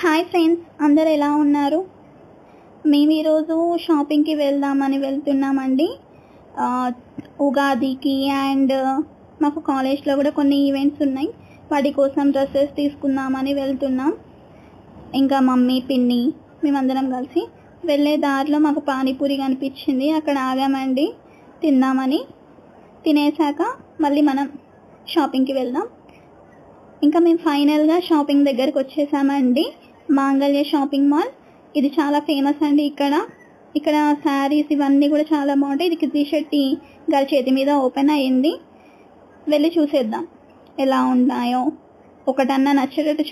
Hi friends, అందరు ఎలా ఉన్నారు? మేము ఈరోజు షాపింగ్కి వెళ్దామని వెళ్తున్నామండి. ఉగాదికి అండ్ మాకు కాలేజ్లో కూడా కొన్ని ఈవెంట్స్ ఉన్నాయి. వాటి కోసం డ్రెస్సెస్ తీసుకుందామని వెళ్తున్నాం. ఇంకా మమ్మీ, పిన్ని మేమందరం కలిసి వెళ్ళే దారిలో మాకు పానీపూరి కనిపించింది. అక్కడ ఆగామండి తిందామని. తినేసాక మళ్ళీ మనం షాపింగ్కి వెళ్దాం. ఇంకా మేము ఫైనల్గా షాపింగ్ దగ్గరికి వచ్చేసామండి. మాంగళ్య షాపింగ్ మాల్. ఇది చాలా ఫేమస్ అండి. ఇక్కడ శారీస్ ఇవన్నీ కూడా చాలా బాగుంటాయి. ఇది కృతి శెట్టి గారి చేతి మీద ఓపెన్ అయ్యింది. వెళ్ళి చూసేద్దాం ఎలా ఉన్నాయో. ఒకటన్నా నచ్చేటట్టు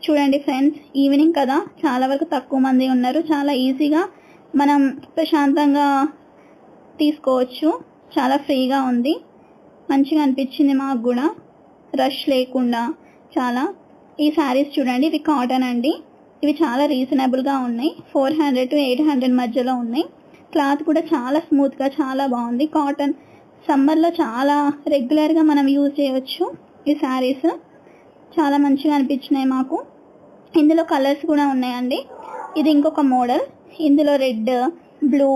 చూడండి ఫ్రెండ్స్, ఈవినింగ్ కదా, చాలా వరకు తక్కువ మంది ఉన్నారు. చాలా ఈజీగా మనం ప్రశాంతంగా తీసుకోవచ్చు. చాలా ఫ్రీగా ఉంది. మంచిగా అనిపించింది మాకు కూడా, రష్ లేకుండా. చాలా ఈ శారీస్ చూడండి, ఇవి కాటన్ అండి. ఇవి చాలా రీజనబుల్గా ఉన్నాయి. 400 to 800 మధ్యలో ఉన్నాయి. క్లాత్ కూడా చాలా స్మూత్గా చాలా బాగుంది. కాటన్, సమ్మర్లో చాలా రెగ్యులర్గా మనం యూజ్ చేయవచ్చు. ఈ శారీస్ చాలా మంచిగా అనిపించినాయి మాకు. ఇందులో కలర్స్ కూడా ఉన్నాయండి. ఇది ఇంకొక మోడల్. ఇందులో రెడ్, బ్లూ,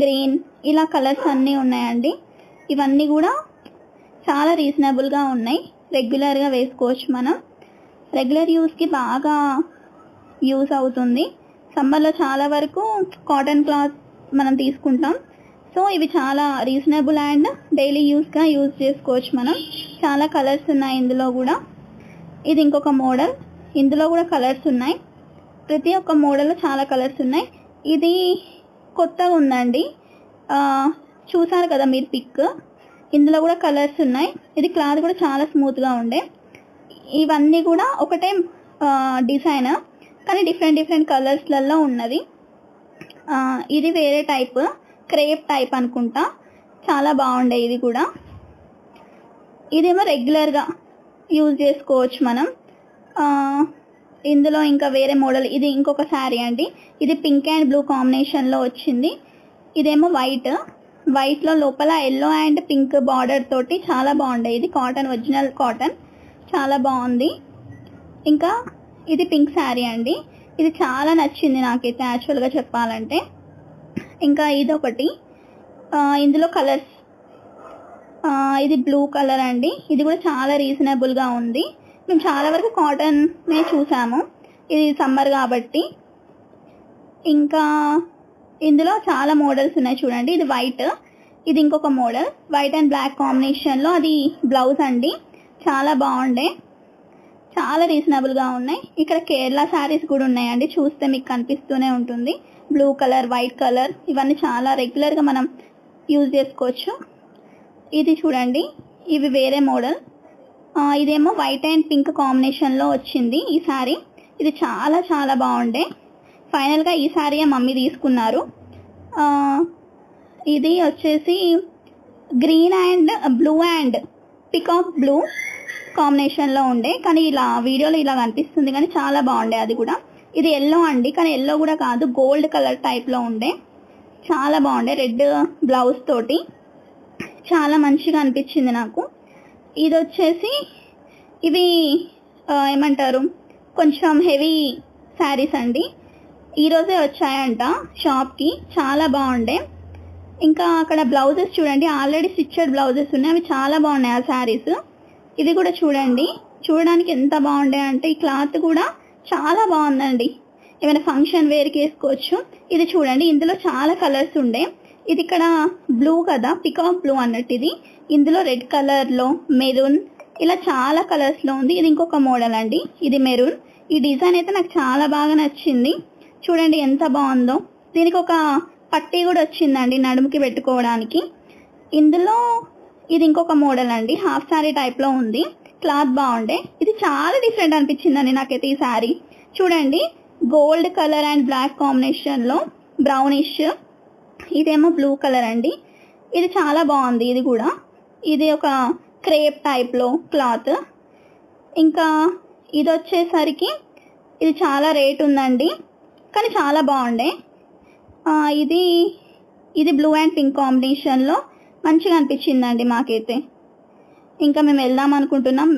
గ్రీన్ ఇలా కలర్స్ అన్నీ ఉన్నాయండి. ఇవన్నీ కూడా చాలా రీజనబుల్గా ఉన్నాయి. రెగ్యులర్గా వేసుకోవచ్చు. మనం రెగ్యులర్ యూస్కి బాగా యూస్ అవుతుంది. సమ్మర్లో చాలా వరకు కాటన్ క్లాత్ మనం తీసుకుంటాం. సో ఇవి చాలా రీజనబుల్ అండ్ డైలీ యూస్గా యూజ్ చేసుకోవచ్చు మనం. చాలా కలర్స్ ఉన్నాయి ఇందులో కూడా. ఇది ఇంకొక మోడల్. ఇందులో కూడా కలర్స్ ఉన్నాయి. ప్రతి ఒక్క మోడల్లో చాలా కలర్స్ ఉన్నాయి. ఇది కొత్తగా ఉందండి. చూసారు కదా మీరు పిక్. ఇందులో కూడా కలర్స్ ఉన్నాయి. ఇది క్లాత్ కూడా చాలా స్మూత్గా ఉండే. ఇవన్నీ కూడా ఒకటే డిజైన్ కానీ డిఫరెంట్ కలర్స్లలో ఉన్నది. ఇది వేరే టైప్, క్రేప్ టైప్ అనుకుంటా. చాలా బాగుండే ఇది కూడా. ఇదేమో రెగ్యులర్గా యూజ్ చేసుకోవచ్చు మనం. ఇందులో ఇంకా వేరే మోడల్. ఇది ఇంకొక శారీ అండి. ఇది పింక్ అండ్ బ్లూ కాంబినేషన్లో వచ్చింది. ఇదేమో వైట్లో లోపల ఎల్లో అండ్ పింక్ బార్డర్ తోటి చాలా బాగుండే. ఇది కాటన్, ఒరిజినల్ కాటన్, చాలా బాగుంది. ఇంకా ఇది పింక్ శారీ అండి. ఇది చాలా నచ్చింది నాకైతే యాక్చువల్గా చెప్పాలంటే. ఇంకా ఇదొకటి. ఇందులో కలర్స్, ఇది బ్లూ కలర్ అండి. ఇది కూడా చాలా రీజనబుల్గా ఉంది. మేము చాలా వరకు కాటన్నే చూసాము, ఇది సమ్మర్ కాబట్టి. ఇంకా ఇందులో చాలా మోడల్స్ ఉన్నాయి చూడండి. ఇది వైట్, ఇది ఇంకొక మోడల్. వైట్ అండ్ బ్లాక్ కాంబినేషన్లో అది బ్లౌజ్ అండి. చాలా బాగుండే, చాలా రీజనబుల్గా ఉన్నాయి. ఇక్కడ కేరళ శారీస్ కూడా ఉన్నాయండి. చూస్తే మీకు కనిపిస్తూనే ఉంటుంది. బ్లూ కలర్, వైట్ కలర్ ఇవన్నీ చాలా రెగ్యులర్గా మనం యూజ్ చేసుకోవచ్చు. ఇది చూడండి, ఇవి వేరే మోడల్. ఇదేమో వైట్ అండ్ పింక్ కాంబినేషన్లో వచ్చింది ఈ శారీ. ఇది చాలా చాలా బాగుండే. ఫైనల్గా ఈ శారీ మమ్మీ తీసుకున్నారు. ఇది వచ్చేసి green and blue and peacock blue కాంబినేషన్లో ఉండే, కానీ ఇలా వీడియోలో ఇలా కనిపిస్తుంది కానీ చాలా బాగుండే అది కూడా. ఇది ఎల్లో అండి, కానీ ఎల్లో కూడా కాదు, గోల్డ్ కలర్ టైప్లో ఉండే. చాలా బాగుండే, రెడ్ బ్లౌజ్ తోటి. చాలా మంచిగా అనిపించింది నాకు. ఇది వచ్చేసి ఇవి ఏమంటారు, కొంచెం హెవీ శారీస్ అండి. ఈరోజే వచ్చాయంట షాప్కి. చాలా బాగుండే. ఇంకా అక్కడ బ్లౌజెస్ చూడండి, ఆల్రెడీ స్టిచ్చెడ్ బ్లౌజెస్ ఉన్నాయి. అవి చాలా బాగున్నాయి ఆ శారీస్. ఇది కూడా చూడండి, చూడడానికి ఎంత బాగుండే అంటే ఈ క్లాత్ కూడా చాలా బాగుందండి. ఏమైనా ఫంక్షన్ వేర్కి వేసుకోవచ్చు. ఇది చూడండి, ఇందులో చాలా కలర్స్ ఉండే. ఇది ఇక్కడ బ్లూ కదా, పికాక్ బ్లూ అన్నట్టు. ఇది ఇందులో రెడ్ కలర్లో, మెరూన్, ఇలా చాలా కలర్స్లో ఉంది. ఇది ఇంకొక మోడల్ అండి. ఇది మెరూన్. ఈ డిజైన్ అయితే నాకు చాలా బాగా నచ్చింది. చూడండి ఎంత బాగుందో. దీనికి ఒక పట్టీ కూడా వచ్చిందండి నడుముకి పెట్టుకోవడానికి. ఇందులో ఇది ఇంకొక మోడల్ అండి. హాఫ్ శారీ టైప్లో ఉంది. క్లాత్ బాగుండే. ఇది చాలా డిఫరెంట్ అనిపించిందండి నాకైతే ఈ శారీ. చూడండి, గోల్డ్ కలర్ అండ్ బ్లాక్ కాంబినేషన్లో బ్రౌనిష్. ఇదేమో బ్లూ కలర్ అండి. ఇది చాలా బాగుంది. ఇది కూడా, ఇది ఒక క్రేప్ టైప్లో క్లాత్. ఇంకా ఇది వచ్చేసరికి ఇది చాలా రేట్ ఉందండి, కానీ చాలా బాగుండే. ఇది బ్లూ అండ్ పింక్ కాంబినేషన్లో మంచిగా అనిపించిందండి మాకైతే. ఇంకా మేము వెళ్దాం అనుకుంటున్నాం.